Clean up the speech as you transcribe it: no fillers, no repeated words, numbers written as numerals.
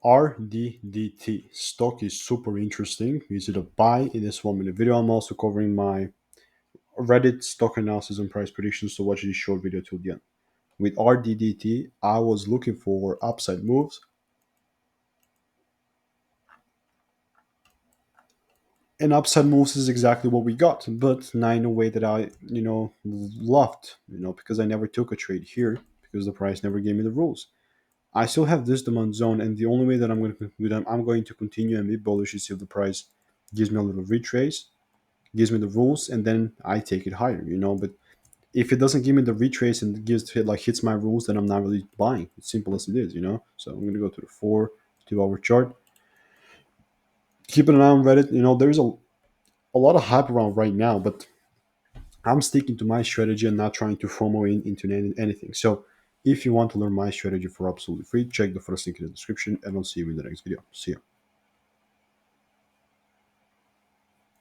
RDDT stock is super interesting. Is it a buy? In this 1 minute video, I'm also covering my Reddit stock analysis and price predictions, so watch this short video till the end. With RDDT, I was looking for upside moves, and upside moves is exactly what we got, but not in a way that I, loved, because I never took a trade here because the price never gave me the rules. I still have this demand zone, and the only way that I'm going to continue and be bullish is if the price gives me a little retrace, gives me the rules, and then I take it higher. But if it doesn't give me the retrace and hits my rules, then I'm not really buying. It's simple as it is. So I'm gonna go to the 4 2 hour chart. Keeping an eye on Reddit. There's a lot of hype around right now, but I'm sticking to my strategy and not trying to FOMO into anything. So if you want to learn my strategy for absolutely free, check the first link in the description, and I'll see you in the next video. See ya.